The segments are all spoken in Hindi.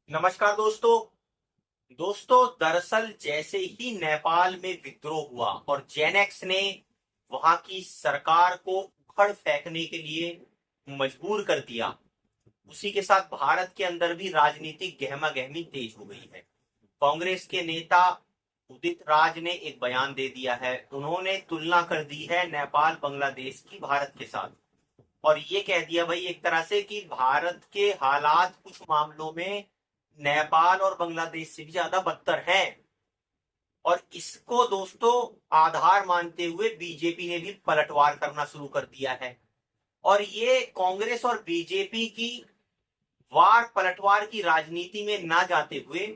नमस्कार दोस्तों। दरअसल जैसे ही नेपाल में विद्रोह हुआ और जेनेक्स ने वहां की सरकार को उखड़ फेंकने के लिए मजबूर कर दिया, उसी के साथ भारत के अंदर भी राजनीतिक गहमा गहमी तेज हो गई है। कांग्रेस के नेता उदित राज ने एक बयान दे दिया है। उन्होंने तुलना कर दी है नेपाल बांग्लादेश की भारत के साथ, और ये कह दिया भाई एक तरह से कि भारत के हालात कुछ मामलों में नेपाल और बांग्लादेश से भी ज्यादा बदतर हैं। और इसको दोस्तों आधार मानते हुए बीजेपी ने भी पलटवार करना शुरू कर दिया है। और ये कांग्रेस और बीजेपी की वार पलटवार की राजनीति में ना जाते हुए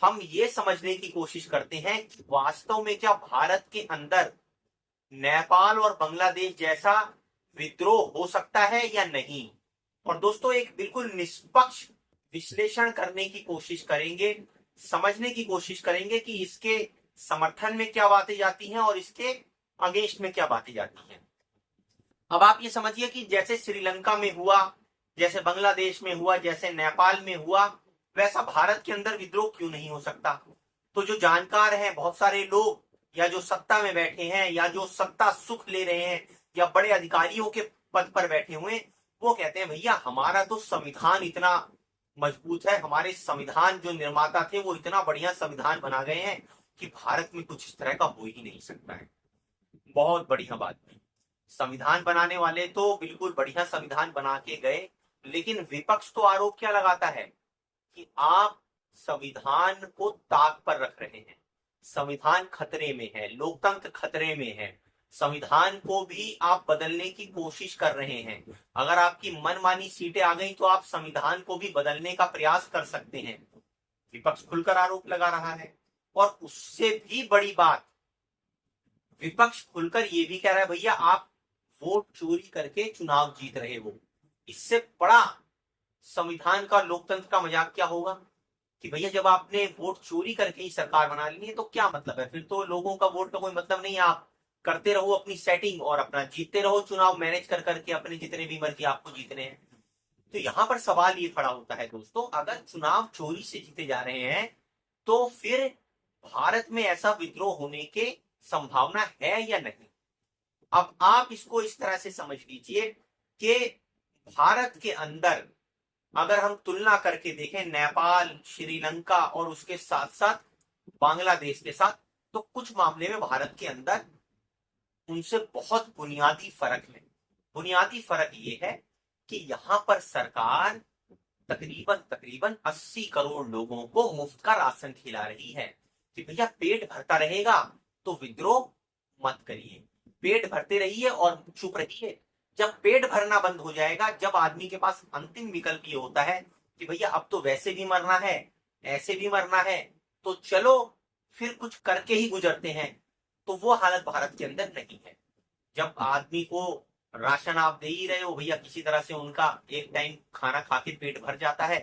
हम ये समझने की कोशिश करते हैं कि वास्तव में क्या भारत के अंदर नेपाल और बांग्लादेश जैसा विद्रोह हो सकता है या नहीं। और दोस्तों एक बिल्कुल निष्पक्ष विश्लेषण करने की कोशिश करेंगे, समझने की कोशिश करेंगे कि इसके समर्थन में क्या बातें जाती हैं और इसके अगेंस्ट में क्या बातें जाती हैं। अब आप ये समझिए कि जैसे श्रीलंका में हुआ, जैसे बांग्लादेश में हुआ, जैसे नेपाल में हुआ, वैसा भारत के अंदर विद्रोह क्यों नहीं हो सकता। तो जो जानकार हैं बहुत सारे लोग, या जो सत्ता में बैठे हैं, या जो सत्ता सुख ले रहे हैं, या बड़े अधिकारियों के पद पर बैठे हुए, वो कहते हैं भैया हमारा तो संविधान इतना मजबूत है, हमारे संविधान जो निर्माता थे वो इतना बढ़िया संविधान बना गए हैं कि भारत में कुछ इस तरह का हो ही नहीं सकता है। बहुत बढ़िया बात है। संविधान बनाने वाले तो बिल्कुल बढ़िया संविधान बना के गए, लेकिन विपक्ष तो आरोप क्या लगाता है कि आप संविधान को ताक पर रख रहे हैं, संविधान खतरे में है, लोकतंत्र खतरे में है, संविधान को भी आप बदलने की कोशिश कर रहे हैं। अगर आपकी मनमानी सीटें आ गई तो आप संविधान को भी बदलने का प्रयास कर सकते हैं। विपक्ष खुलकर आरोप लगा रहा है। और उससे भी बड़ी बात, विपक्ष खुलकर ये भी कह रहा है भैया आप वोट चोरी करके चुनाव जीत रहे हो। इससे बड़ा संविधान का, लोकतंत्र का मजाक क्या होगा कि भैया जब आपने वोट चोरी करके ही सरकार बना ली है तो क्या मतलब है, फिर तो लोगों का वोट का कोई मतलब नहीं है। आप करते रहो अपनी सेटिंग और अपना जीतते रहो चुनाव मैनेज कर करके, अपने जितने भी मर्जी आपको जीतने हैं। तो यहां पर सवाल ये खड़ा होता है दोस्तों, अगर चुनाव चोरी से जीते जा रहे हैं तो फिर भारत में ऐसा विद्रोह होने की संभावना है या नहीं। अब आप इसको इस तरह से समझ लीजिए कि भारत के अंदर अगर हम तुलना करके देखें नेपाल, श्रीलंका और उसके साथ साथ बांग्लादेश के साथ, तो कुछ मामले में भारत के अंदर उनसे बहुत बुनियादी फर्क है। बुनियादी फर्क ये है कि यहां पर सरकार तकरीबन तकरीबन 80 करोड़ लोगों को मुफ्त का राशन खिला रही है कि भैया पेट भरता रहेगा तो विद्रोह मत करिए, पेट भरते रहिए और चुप रहिए। जब पेट भरना बंद हो जाएगा, जब आदमी के पास अंतिम विकल्प ये होता है कि भैया अब तो वैसे भी मरना है, ऐसे भी मरना है, तो चलो फिर कुछ करके ही गुजरते हैं, तो वो हालत भारत के अंदर नहीं है। जब आदमी को राशन आप दे ही रहे हो भैया, किसी तरह से उनका एक टाइम खाना खा के पेट भर जाता है,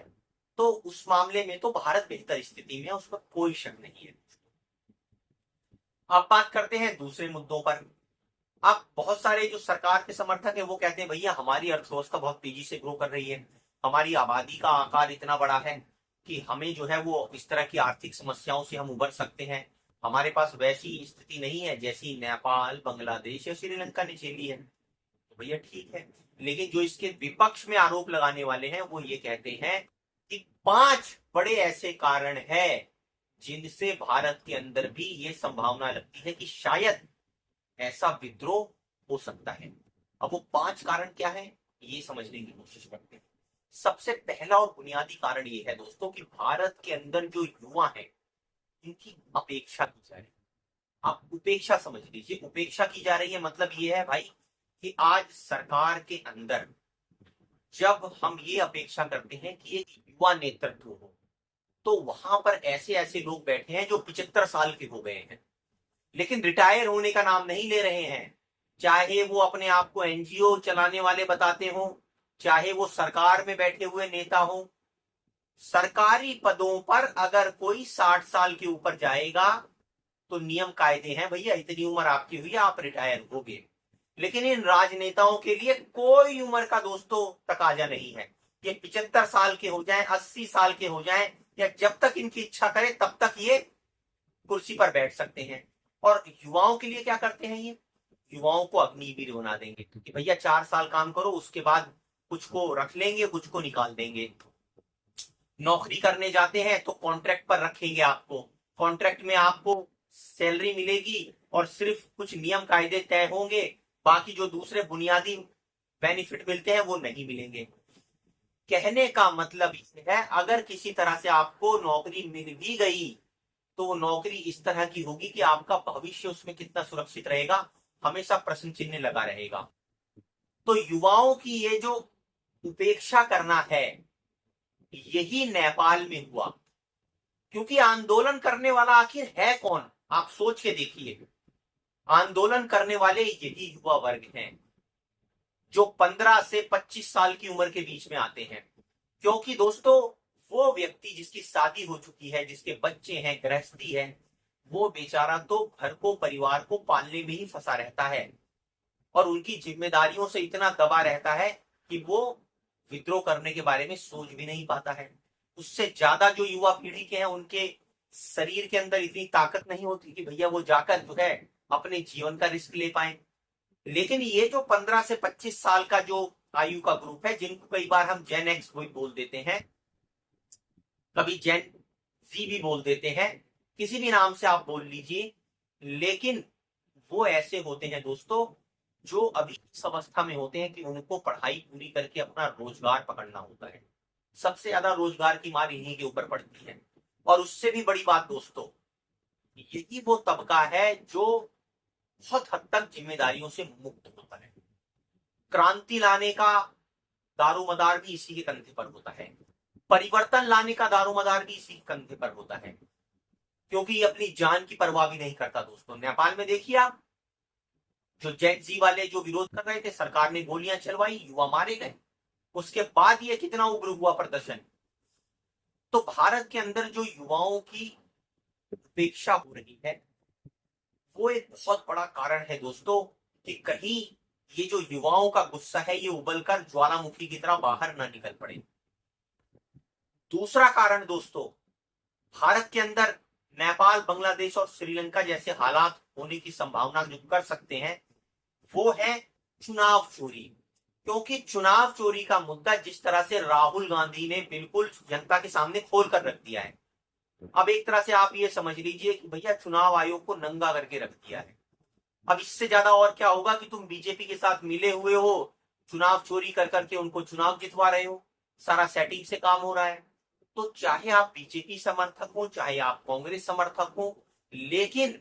तो उस मामले में तो भारत बेहतर स्थिति में है, उस पर कोई शक नहीं है। अब बात करते हैं दूसरे मुद्दों पर। अब बहुत सारे जो सरकार के समर्थक है वो कहते हैं भैया हमारी अर्थव्यवस्था बहुत तेजी से ग्रो कर रही है, हमारी आबादी का आकार इतना बड़ा है कि हमें जो है वो इस तरह की आर्थिक समस्याओं से हम उबर सकते हैं, हमारे पास वैसी स्थिति नहीं है जैसी नेपाल, बांग्लादेश या श्रीलंका ने झेली है। तो भैया ठीक है, लेकिन जो इसके विपक्ष में आरोप लगाने वाले हैं वो ये कहते हैं कि 5 बड़े ऐसे कारण हैं जिनसे भारत के अंदर भी ये संभावना लगती है कि शायद ऐसा विद्रोह हो सकता है। अब वो 5 कारण क्या है ये समझने की कोशिश करते हैं। सबसे पहला और बुनियादी कारण ये है दोस्तों कि भारत के अंदर जो युवा है इनकी अपेक्षा की जा रही है। आप उपेक्षा समझ लीजिए, उपेक्षा की जा रही है मतलब ये है भाई कि आज सरकार के अंदर जब हम ये अपेक्षा करते हैं कि एक युवा नेतृत्व हो, तो वहां पर ऐसे ऐसे लोग बैठे हैं जो 75 साल के हो गए हैं लेकिन रिटायर होने का नाम नहीं ले रहे हैं। चाहे वो अपने आप को एनजीओ चलाने वाले बताते हो, चाहे वो सरकार में बैठे हुए नेता हो, सरकारी पदों पर अगर कोई 60 साल के ऊपर जाएगा तो नियम कायदे हैं भैया, इतनी उम्र आपकी हुई है आप रिटायर हो गए। लेकिन इन राजनेताओं के लिए कोई उम्र का दोस्तों तकाजा नहीं है। ये 75 साल के हो जाएं, 80 साल के हो जाएं या जब तक इनकी इच्छा करे तब तक ये कुर्सी पर बैठ सकते हैं। और युवाओं के लिए क्या करते हैं ये, युवाओं को अग्निवीर बना देंगे कि भैया 4 साल काम करो, उसके बाद कुछ को रख लेंगे, कुछ को निकाल देंगे। नौकरी करने जाते हैं तो कॉन्ट्रैक्ट पर रखेंगे आपको, कॉन्ट्रैक्ट में आपको सैलरी मिलेगी और सिर्फ कुछ नियम कायदे तय होंगे, बाकी जो दूसरे बुनियादी बेनिफिट मिलते हैं वो नहीं मिलेंगे। कहने का मतलब ये है, अगर किसी तरह से आपको नौकरी मिल भी गई तो वो नौकरी इस तरह की होगी कि आपका भविष्य उसमें कितना सुरक्षित रहेगा, हमेशा प्रश्न चिन्ह लगा रहेगा। तो युवाओं की ये जो उपेक्षा करना है, यही नेपाल में हुआ। क्योंकि आंदोलन करने वाला आखिर है कौन, आप सोच के देखिए। आंदोलन करने वाले यही युवा वर्ग हैं जो 15 से 25 साल की उम्र के बीच में आते हैं। क्योंकि दोस्तों वो व्यक्ति जिसकी शादी हो चुकी है, जिसके बच्चे हैं, गृहस्थी है, वो बेचारा तो घर को, परिवार को पालने में ही फंसा रहता है और उनकी जिम्मेदारियों से इतना दबा रहता है कि वो विद्रोह करने के बारे में सोच भी नहीं पाता है। उससे ज्यादा जो युवा पीढ़ी के हैं उनके शरीर के अंदर इतनी ताकत नहीं होती कि भैया वो जाकर जो है अपने जीवन का रिस्क ले पाए। लेकिन ये जो 15 से 25 साल का जो आयु का ग्रुप है, जिनको कई बार हम जेन एक्स बोल देते हैं, कभी जेन जी भी बोल देते हैं, किसी भी नाम से आप बोल लीजिए, लेकिन वो ऐसे होते हैं दोस्तों जो अभी इस अवस्था में होते हैं कि उनको पढ़ाई पूरी करके अपना रोजगार पकड़ना होता है। सबसे ज्यादा रोजगार की मार इन्हीं के ऊपर पड़ती है। और उससे भी बड़ी बात दोस्तों, यही वो तबका है जो बहुत हद तक जिम्मेदारियों से मुक्त होता है। क्रांति लाने का दारोमदार भी इसी के कंधे पर होता है, परिवर्तन लाने का दारोमदार भी इसी के कंधे पर होता है, क्योंकि ये अपनी जान की परवाह भी नहीं करता दोस्तों। नेपाल में देखिए आप, जो जेड जी वाले जो विरोध कर रहे थे, सरकार ने गोलियां चलवाई, युवा मारे गए, उसके बाद ये कितना उग्र हुआ प्रदर्शन। तो भारत के अंदर जो युवाओं की उपेक्षा हो रही है, वो एक बहुत बड़ा कारण है दोस्तों कि कहीं ये जो युवाओं का गुस्सा है ये उबलकर ज्वालामुखी की तरह बाहर ना निकल पड़े। दूसरा कारण दोस्तों, भारत के अंदर नेपाल, बांग्लादेश और श्रीलंका जैसे हालात होने की संभावना जो कर सकते हैं वो है चुनाव चोरी। क्योंकि चुनाव चोरी का मुद्दा जिस तरह से राहुल गांधी ने बिल्कुल जनता के सामने खोल कर रख दिया है, अब एक तरह से आप ये समझ लीजिए कि भैया चुनाव आयोग को नंगा करके रख दिया है। अब इससे ज्यादा और क्या होगा कि तुम बीजेपी के साथ मिले हुए हो, चुनाव चोरी कर करके उनको चुनाव जितवा रहे हो, सारा सेटिंग से काम हो रहा है। तो चाहे आप बीजेपी समर्थक हो, चाहे आप कांग्रेस समर्थक हो, लेकिन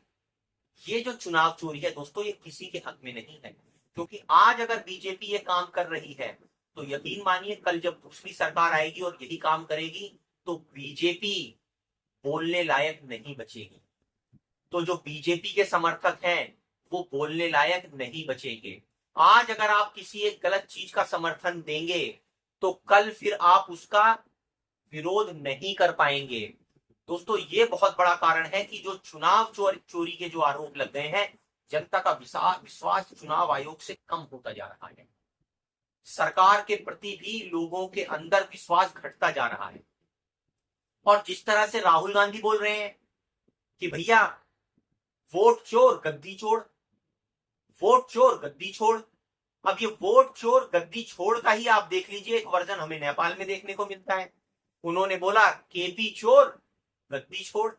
ये जो चुनाव चोरी है दोस्तों, ये किसी के हक में नहीं है। क्योंकि आज अगर बीजेपी ये काम कर रही है तो यकीन मानिए कल जब दूसरी सरकार आएगी और यही काम करेगी तो बीजेपी बोलने लायक नहीं बचेगी। तो जो बीजेपी के समर्थक हैं वो बोलने लायक नहीं बचेंगे। आज अगर आप किसी एक गलत चीज का समर्थन देंगे तो कल फिर आप उसका विरोध नहीं कर पाएंगे। दोस्तों ये बहुत बड़ा कारण है कि जो चुनाव चोरी के जो आरोप लग गए हैं, जनता का विश्वास चुनाव आयोग से कम होता जा रहा है। सरकार के प्रति भी लोगों के अंदर विश्वास घटता जा रहा है। और जिस तरह से राहुल गांधी बोल रहे हैं कि भैया वोट चोर गद्दी छोड़, वोट चोर गद्दी छोड़, अब ये वोट चोर गद्दी छोड़ का ही आप देख लीजिए, एक वर्जन हमें नेपाल में देखने को मिलता है। उन्होंने बोला केपी चोर गद्दी छोड़।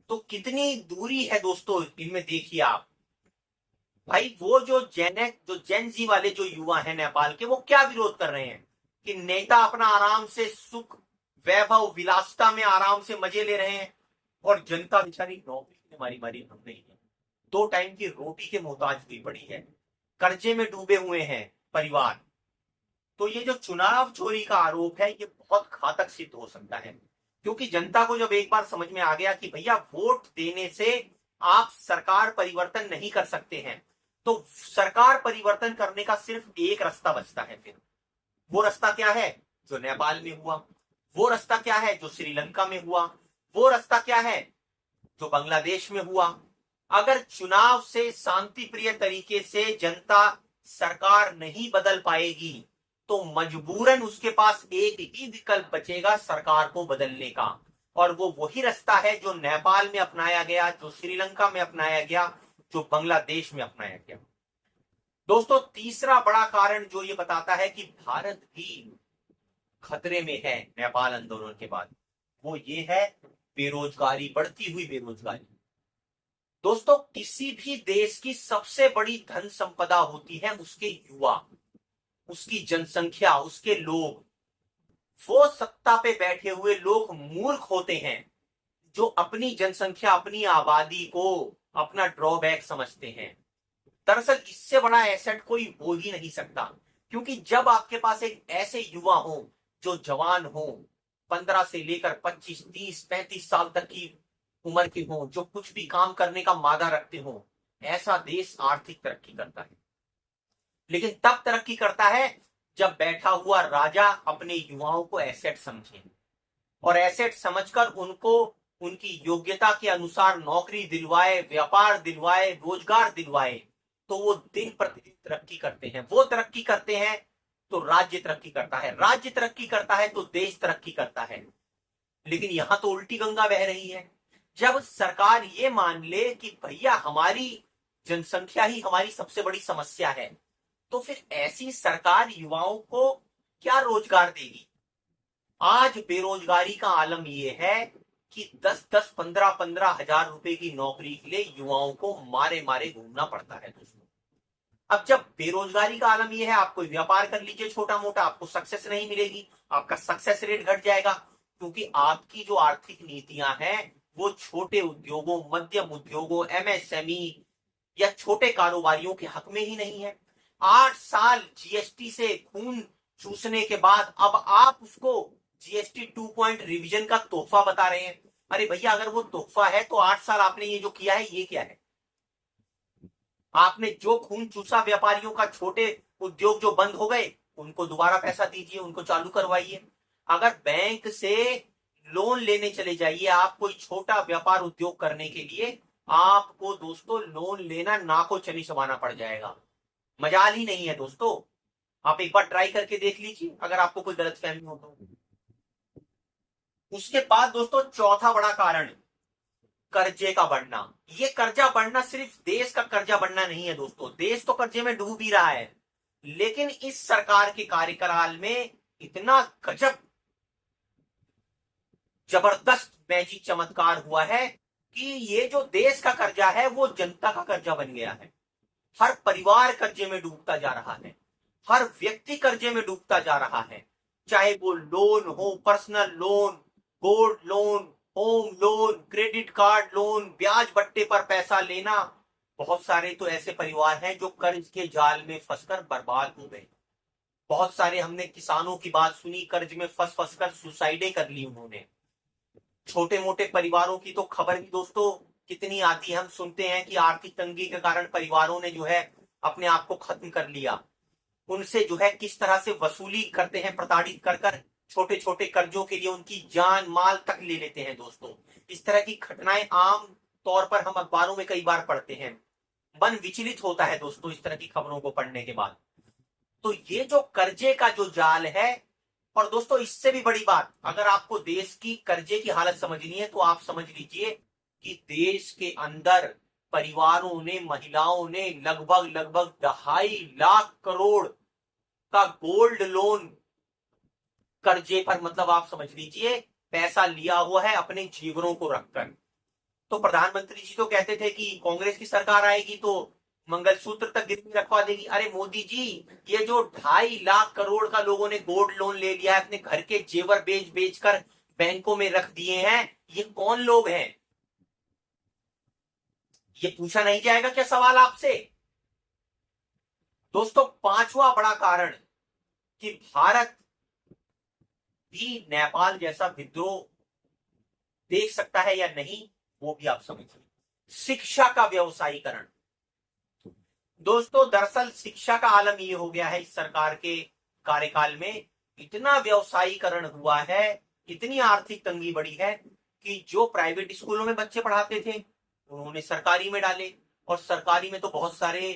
तो कितनी दूरी है दोस्तों इनमें, देखिए आप। भाई वो जो जेन जी वाले जो युवा हैं नेपाल के, वो क्या विरोध कर रहे हैं कि नेता अपना आराम से सुख, वैभव, विलासिता में आराम से मजे ले रहे हैं और जनता बेचारी नौकरी में मारी मारी घूम रही है, 2 टाइम की रोटी के मोहताज हुई पड़ी है, कर्जे में डूबे हुए हैं परिवार। तो ये जो चुनाव चोरी का आरोप है ये बहुत घातक सिद्ध हो सकता है। क्योंकि जनता को जब एक बार समझ में आ गया कि भैया वोट देने से आप सरकार परिवर्तन नहीं कर सकते हैं, तो सरकार परिवर्तन करने का सिर्फ एक रास्ता बचता है। फिर वो रास्ता क्या है जो नेपाल में हुआ, वो रास्ता क्या है जो श्रीलंका में हुआ, वो रास्ता क्या है जो बांग्लादेश में हुआ। अगर चुनाव से शांति प्रिय तरीके से जनता सरकार नहीं बदल पाएगी तो मजबूरन उसके पास एक ही विकल्प बचेगा सरकार को बदलने का, और वो वही रास्ता है जो नेपाल में अपनाया गया, जो श्रीलंका में अपनाया गया, जो बांग्लादेश में अपनाया गया। दोस्तों, तीसरा बड़ा कारण जो ये बताता है कि भारत भी खतरे में है नेपाल आंदोलन के बाद, वो ये है बेरोजगारी, बढ़ती हुई बेरोजगारी। दोस्तों, किसी भी देश की सबसे बड़ी धन संपदा होती है उसके युवा, उसकी जनसंख्या, उसके लोग। वो सत्ता पे बैठे हुए लोग मूर्ख होते हैं जो अपनी जनसंख्या, अपनी आबादी को अपना ड्रॉबैक समझते हैं। दरअसल इससे बड़ा एसेट कोई हो ही नहीं सकता, क्योंकि जब आपके पास एक ऐसे युवा हो जो जवान हो, 15 से लेकर 25, 30, 35 साल तक की उम्र के हो, जो कुछ भी काम करने का मादा रखते हो, ऐसा देश आर्थिक तरक्की करता है। लेकिन तब तरक्की करता है जब बैठा हुआ राजा अपने युवाओं को एसेट समझे, और एसेट समझकर उनको उनकी योग्यता के अनुसार नौकरी दिलवाए, व्यापार दिलवाए, रोजगार दिलवाए, तो वो दिन प्रतिदिन तरक्की करते हैं। वो तरक्की करते हैं तो राज्य तरक्की करता है, राज्य तरक्की करता है तो देश तरक्की करता है। लेकिन यहां तो उल्टी गंगा बह रही है। जब सरकार ये मान ले कि भैया हमारी जनसंख्या ही हमारी सबसे बड़ी समस्या है, तो फिर ऐसी सरकार युवाओं को क्या रोजगार देगी? आज बेरोजगारी का आलम यह है कि 10-10, 15-15 हजार रुपए की नौकरी के लिए युवाओं को मारे मारे घूमना पड़ता है दोस्तों। अब जब बेरोजगारी का आलम यह है, आप कोई व्यापार कर लीजिए छोटा मोटा, आपको सक्सेस नहीं मिलेगी, आपका सक्सेस रेट घट जाएगा, क्योंकि आपकी जो आर्थिक नीतियां हैं वो छोटे उद्योगों, मध्यम उद्योगों, एमएसएमई या छोटे कारोबारियों के हक में ही नहीं है। 8 साल जीएसटी से खून चूसने के बाद अब आप उसको जीएसटी 2 पॉइंट रिवीजन का तोहफा बता रहे हैं। अरे भैया, अगर वो तोहफा है तो 8 साल आपने ये जो किया है ये क्या है? आपने जो खून चूसा व्यापारियों का, छोटे उद्योग जो बंद हो गए, उनको दोबारा पैसा दीजिए, उनको चालू करवाइए। अगर बैंक से लोन लेने चले जाइए आप कोई छोटा व्यापार उद्योग करने के लिए, आपको दोस्तों लोन लेना नाको चनी चबाना पड़ जाएगा। मजाल ही नहीं है दोस्तों। आप एक बार ट्राई करके देख लीजिए अगर आपको कोई गलतफहमी हो तो। उसके बाद दोस्तों, चौथा बड़ा कारण कर्जे का बढ़ना। ये कर्जा बढ़ना सिर्फ देश का कर्जा बढ़ना नहीं है दोस्तों, देश तो कर्जे में डूब ही रहा है, लेकिन इस सरकार के कार्यकाल में इतना गजब जबरदस्त मैजिक चमत्कार हुआ है कि ये जो देश का कर्जा है वो जनता का कर्जा बन गया है। हर परिवार कर्जे में डूबता जा रहा है, हर व्यक्ति कर्जे में डूबता जा रहा है, चाहे वो लोन हो, personal loan, gold loan, home loan, credit card loan, ब्याज बट्टे पर पैसा लेना। बहुत सारे तो ऐसे परिवार हैं जो कर्ज के जाल में फंसकर बर्बाद हो गए। बहुत सारे हमने किसानों की बात सुनी, कर्ज में फंस फंसकर सुसाइडें कर ली उन्होंने। छोटे मोटे परिवारों की तो खबर भी दोस्तों कितनी आती है, हम सुनते हैं कि आर्थिक तंगी के कारण परिवारों ने जो है अपने आप को खत्म कर लिया। उनसे जो है किस तरह से वसूली करते हैं, प्रताड़ित कर कर छोटे छोटे कर्जों के लिए उनकी जान माल तक ले लेते हैं दोस्तों। इस तरह की घटनाएं आम तौर पर हम अखबारों में कई बार पढ़ते हैं। मन विचलित होता है दोस्तों इस तरह की खबरों को पढ़ने के बाद। तो ये जो कर्जे का जो जाल है, और दोस्तों इससे भी बड़ी बात, अगर आपको देश की कर्जे की हालत समझनी है तो आप समझ लीजिए कि देश के अंदर परिवारों ने, महिलाओं ने लगभग 2.5 लाख करोड़ का गोल्ड लोन कर्जे पर, मतलब आप समझ लीजिए पैसा लिया हुआ है अपने जीवनों को रखकर। तो प्रधानमंत्री जी तो कहते थे कि कांग्रेस की सरकार आएगी तो मंगलसूत्र तक गिरवी रखवा देगी। अरे मोदी जी, ये जो 2.5 लाख करोड़ का लोगों ने गोल्ड लोन ले लिया है, अपने घर के जेवर बेच बेच कर बैंकों में रख दिए हैं, ये कौन लोग हैं? ये पूछा नहीं जाएगा क्या सवाल आपसे? दोस्तों, पांचवा बड़ा कारण कि भारत भी नेपाल जैसा विद्रोह देख सकता है या नहीं, वो भी आप समझिए। शिक्षा का व्यवसायीकरण। दोस्तों, दरअसल शिक्षा का आलम ये हो गया है इस सरकार के कार्यकाल में, इतना व्यवसायीकरण हुआ है, इतनी आर्थिक तंगी बढ़ी है कि जो प्राइवेट स्कूलों में बच्चे पढ़ाते थे उन्होंने सरकारी में डाले, और सरकारी में तो बहुत सारे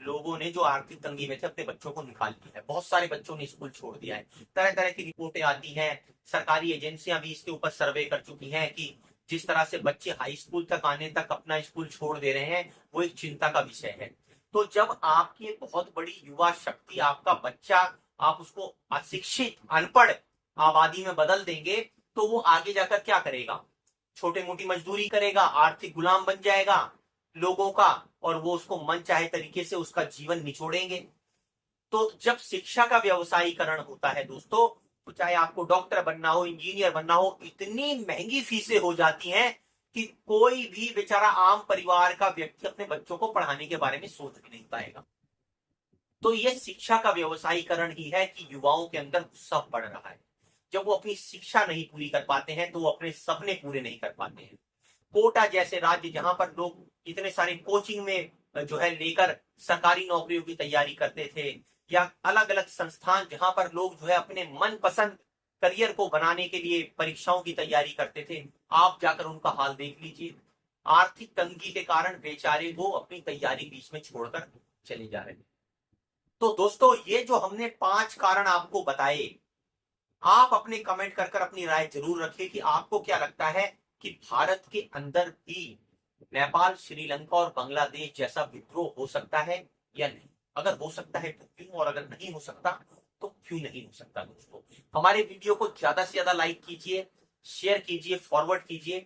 लोगों ने जो आर्थिक तंगी में थे अपने बच्चों को निकाल दिया है। बहुत सारे बच्चों ने स्कूल छोड़ दिया है। तरह तरह की रिपोर्टें आती हैं, सरकारी एजेंसियां भी इसके ऊपर सर्वे कर चुकी हैं कि जिस तरह से बच्चे हाई स्कूल तक आने तक अपना स्कूल छोड़ दे रहे हैं, वो एक चिंता का विषय है। तो जब आपकी एक बहुत बड़ी युवा शक्ति, आपका बच्चा, आप उसको अशिक्षित अनपढ़ आबादी में बदल देंगे, तो वो आगे जाकर क्या करेगा? छोटे मोटी मजदूरी करेगा, आर्थिक गुलाम बन जाएगा लोगों का, और वो उसको मन चाहे तरीके से उसका जीवन निचोड़ेंगे। तो जब शिक्षा का व्यवसायीकरण होता है दोस्तों, तो चाहे आपको डॉक्टर बनना हो, इंजीनियर बनना हो, इतनी महंगी फीसें हो जाती हैं कि कोई भी बेचारा आम परिवार का व्यक्ति अपने बच्चों को पढ़ाने के बारे में सोच भी नहीं पाएगा। तो यह शिक्षा का व्यवसायीकरण ही है कि युवाओं के अंदर गुस्सा बढ़ रहा है। जब वो अपनी शिक्षा नहीं पूरी कर पाते हैं तो वो अपने सपने पूरे नहीं कर पाते हैं। कोटा जैसे राज्य जहां पर लोग इतने सारे कोचिंग में जो है लेकर सरकारी नौकरियों की तैयारी करते थे, या अलग अलग संस्थान जहां पर लोग जो है अपने मनपसंद करियर को बनाने के लिए परीक्षाओं की तैयारी करते थे, आप जाकर उनका हाल देख लीजिए। आर्थिक तंगी के कारण बेचारे वो अपनी तैयारी बीच में छोड़कर चले जा रहे हैं। तो दोस्तों, ये जो हमने 5 कारण आपको बताए, आप अपने कमेंट कर कर अपनी राय जरूर रखिए कि आपको क्या लगता है कि भारत के अंदर भी नेपाल, श्रीलंका और बांग्लादेश जैसा विद्रोह हो सकता है या नहीं? अगर हो सकता है तो क्यों, और अगर नहीं हो सकता तो क्यों नहीं हो सकता? दोस्तों, हमारे वीडियो को ज्यादा से ज्यादा लाइक कीजिए, शेयर कीजिए, फॉरवर्ड कीजिए।